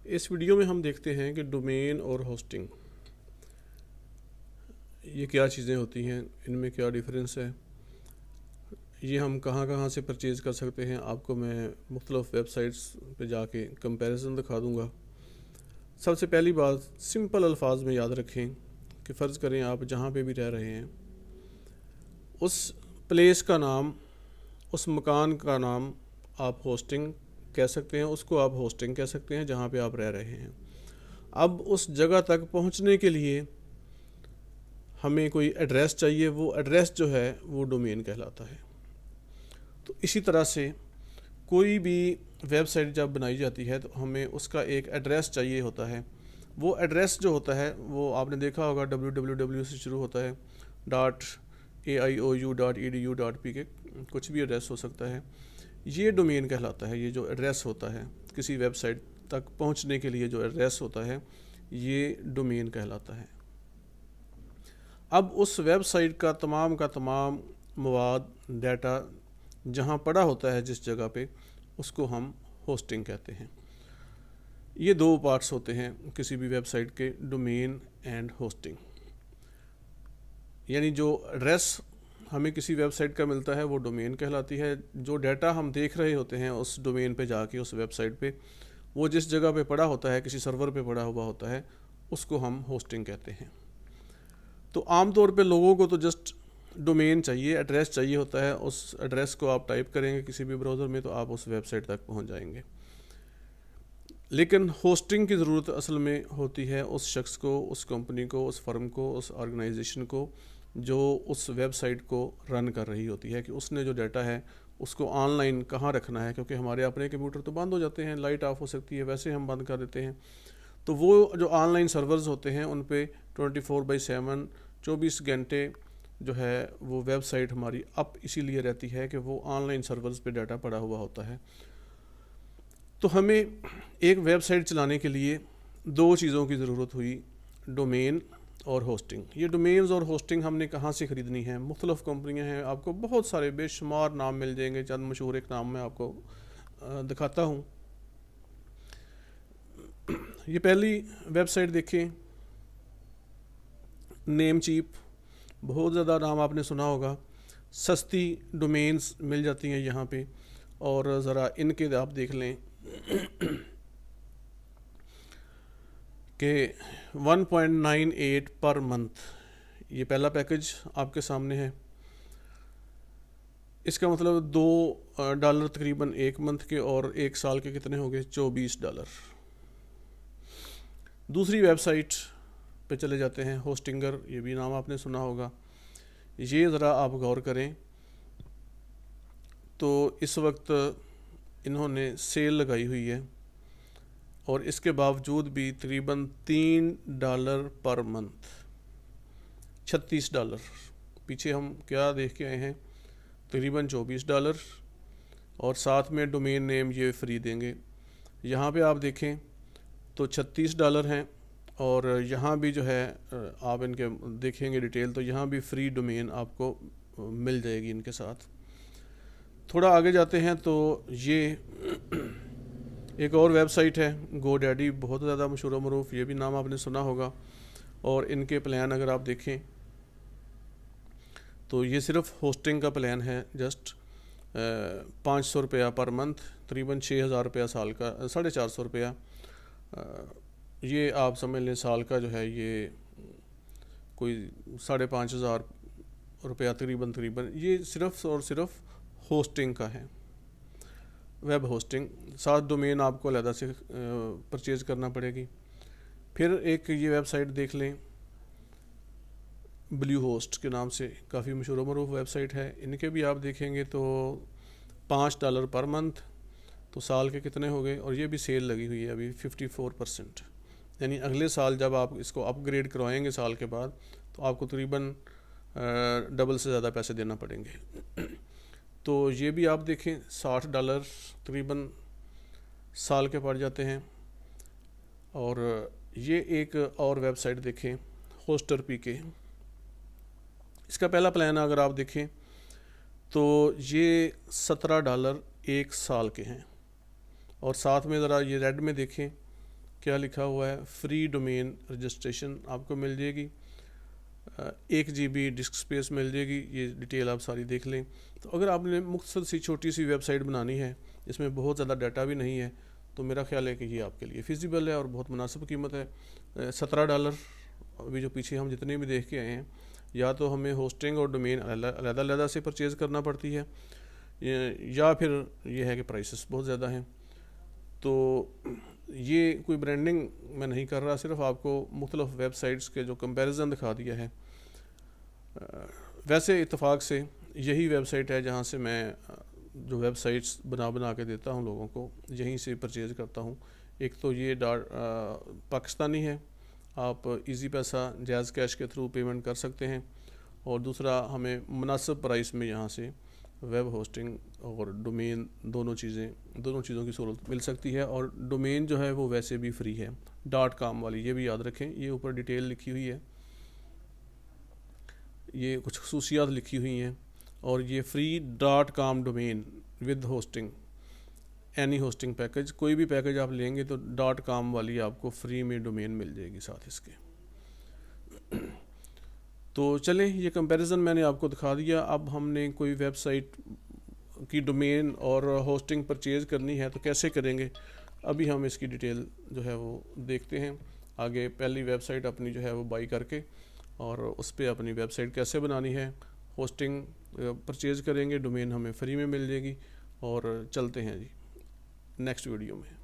इस वीडियो में हम देखते हैं कि डोमेन और होस्टिंग ये क्या चीज़ें होती हैं, इनमें क्या डिफरेंस है, ये हम कहाँ कहाँ से परचेज़ कर सकते हैं। आपको मैं मुख्तलिफ़ वेबसाइट्स पे जाके कंपैरिजन दिखा दूँगा। सबसे पहली बात, सिंपल अल्फाज में याद रखें कि फ़र्ज़ करें आप जहाँ पे भी रह रहे हैं, उस प्लेस का नाम, उस मकान का नाम आप होस्टिंग कह सकते हैं, उसको आप होस्टिंग कह सकते हैं जहाँ पे आप रह रहे हैं। अब उस जगह तक पहुँचने के लिए हमें कोई एड्रेस चाहिए, वो एड्रेस जो है वो डोमेन कहलाता है। तो इसी तरह से कोई भी वेबसाइट जब बनाई जाती है तो हमें उसका एक एड्रेस चाहिए होता है। वो एड्रेस जो होता है वो आपने देखा होगा www से शुरू होता है, .aiou.edu.pk, कुछ भी एड्रेस हो सकता है। ये डोमेन कहलाता है। ये जो एड्रेस होता है किसी वेबसाइट तक पहुंचने के लिए जो एड्रेस होता है ये डोमेन कहलाता है। अब उस वेबसाइट का तमाम मवाद, डाटा जहाँ पड़ा होता है जिस जगह पे, उसको हम होस्टिंग कहते हैं। ये दो पार्ट्स होते हैं किसी भी वेबसाइट के, डोमेन एंड होस्टिंग। यानी जो एड्रेस हमें किसी वेबसाइट का मिलता है वो डोमेन कहलाती है। जो डाटा हम देख रहे होते हैं उस डोमेन पे जाके, उस वेबसाइट पे, वो जिस जगह पे पड़ा होता है, किसी सर्वर पे पड़ा हुआ होता है, उसको हम होस्टिंग कहते हैं। तो आमतौर पे लोगों को तो जस्ट डोमेन चाहिए, एड्रेस चाहिए होता है। उस एड्रेस को आप टाइप करेंगे किसी भी ब्राउज़र में तो आप उस वेबसाइट तक पहुंच जाएंगे। लेकिन होस्टिंग की ज़रूरत असल में होती है उस शख्स को, उस कंपनी को, उस फर्म को, उस ऑर्गेनाइजेशन को जो उस वेबसाइट को रन कर रही होती है, कि उसने जो डाटा है उसको ऑनलाइन कहाँ रखना है। क्योंकि हमारे अपने कंप्यूटर तो बंद हो जाते हैं, लाइट ऑफ हो सकती है, वैसे हम बंद कर देते हैं। तो वो जो ऑनलाइन सर्वर्स होते हैं उन पे 24/7 24 घंटे जो है वो वेबसाइट हमारी अप इसीलिए रहती है कि वो ऑनलाइन सर्वर्स पे डाटा पड़ा हुआ होता है। तो हमें एक वेबसाइट चलाने के लिए दो चीज़ों की ज़रूरत हुई, डोमेन और होस्टिंग। ये डोमेन्स और होस्टिंग हमने कहाँ से ख़रीदनी है? मुख्तलिफ़ कंपनियाँ हैं, आपको बहुत सारे बेशुमार नाम मिल जाएंगे। चंद मशहूर एक नाम मैं आपको दिखाता हूँ। ये पहली वेबसाइट देखें, नेम चीप, बहुत ज़्यादा नाम आपने सुना होगा। सस्ती डोमेन्स मिल जाती हैं यहाँ पे, और ज़रा इनके आप देख लें कि 1.98 पर मंथ, ये पहला पैकेज आपके सामने है। इसका मतलब $2 तकरीबन एक मंथ के, और एक साल के कितने हो गए? $24। दूसरी वेबसाइट पे चले जाते हैं, होस्टिंगर, ये भी नाम आपने सुना होगा। ये ज़रा आप गौर करें तो इस वक्त इन्होंने सेल लगाई हुई है, और इसके बावजूद भी तकरीबन $3 पर मंथ, $36। पीछे हम क्या देख के आए हैं? तकरीबन $24, और साथ में डोमेन नेम ये फ्री देंगे। यहाँ पे आप देखें तो $36 हैं, और यहाँ भी जो है आप इनके देखेंगे डिटेल तो यहाँ भी फ्री डोमेन आपको मिल जाएगी इनके साथ। थोड़ा आगे जाते हैं तो ये एक और वेबसाइट है, GoDaddy, बहुत ज़्यादा मशहूर व मरूफ, ये भी नाम आपने सुना होगा। और इनके प्लान अगर आप देखें तो ये सिर्फ होस्टिंग का प्लान है, जस्ट ₹500 पर मंथ, तकरीबन ₹6000 साल का, ₹450। ये आप समझ लें साल का जो है ये कोई ₹5500 तकरीबन ये सिर्फ और सिर्फ होस्टिंग का है, वेब होस्टिंग। साथ डोमेन आपको अलग से परचेज़ करना पड़ेगी। फिर एक ये वेबसाइट देख लें, ब्लू होस्ट के नाम से, काफ़ी मशहूर मरूफ वेबसाइट है। इनके भी आप देखेंगे तो $5 पर मंथ, तो साल के कितने हो गए? और ये भी सेल लगी हुई है अभी 54%, यानी अगले साल जब आप इसको अपग्रेड करवाएंगे साल के बाद तो आपको तकरीबन डबल से ज़्यादा पैसे देना पड़ेंगे। तो ये भी आप देखें $60 तकरीबन साल के पड़ जाते हैं। और ये एक और वेबसाइट देखें, होस्टर पीके, इसका पहला प्लान अगर आप देखें तो ये $17 एक साल के हैं। और साथ में ज़रा ये रेड में देखें क्या लिखा हुआ है, फ्री डोमेन रजिस्ट्रेशन आपको मिल जाएगी, 1 GB डिस्क स्पेस मिल जाएगी। ये डिटेल आप सारी देख लें। तो अगर आपने मुख्तसर सी छोटी सी वेबसाइट बनानी है, इसमें बहुत ज़्यादा डाटा भी नहीं है, तो मेरा ख्याल है कि ये आपके लिए फिजिबल है और बहुत मुनासिब कीमत है। $17 अभी जो पीछे हम जितने भी देख के आए हैं, या तो हमें होस्टिंग और डोमेन अलग से परचेज़ करना पड़ती है, या फिर ये है कि प्राइसेस बहुत ज़्यादा हैं। तो ये कोई ब्रांडिंग मैं नहीं कर रहा, सिर्फ आपको मुख्तलिफ वेबसाइट्स के जो कंपैरिजन दिखा दिया है। वैसे इत्तेफाक से यही वेबसाइट है जहाँ से मैं जो वेबसाइट्स बना के देता हूँ लोगों को, यहीं से परचेज़ करता हूँ। एक तो ये पाकिस्तानी है, आप इजी पैसा जैज़ कैश के थ्रू पेमेंट कर सकते हैं, और दूसरा हमें मुनासिब प्राइस में यहाँ से वेब होस्टिंग और डोमेन दोनों चीज़ों की सहूलत मिल सकती है। और डोमेन जो है वो वैसे भी फ्री है, .com वाली, ये भी याद रखें। ये ऊपर डिटेल लिखी हुई है, ये कुछ खसूसियात लिखी हुई हैं, और ये free .com domain with hosting, any hosting package, कोई भी पैकेज आप लेंगे तो .com वाली आपको फ्री में डोमेन मिल जाएगी साथ इसके। तो चलें, ये कंपैरिजन मैंने आपको दिखा दिया। अब हमने कोई वेबसाइट की डोमेन और होस्टिंग परचेज़ करनी है तो कैसे करेंगे, अभी हम इसकी डिटेल जो है वो देखते हैं आगे। पहली वेबसाइट अपनी जो है वो बाई करके और उस पर अपनी वेबसाइट कैसे बनानी है, होस्टिंग परचेज़ करेंगे, डोमेन हमें फ्री में मिल जाएगी। और चलते हैं जी नेक्स्ट वीडियो में।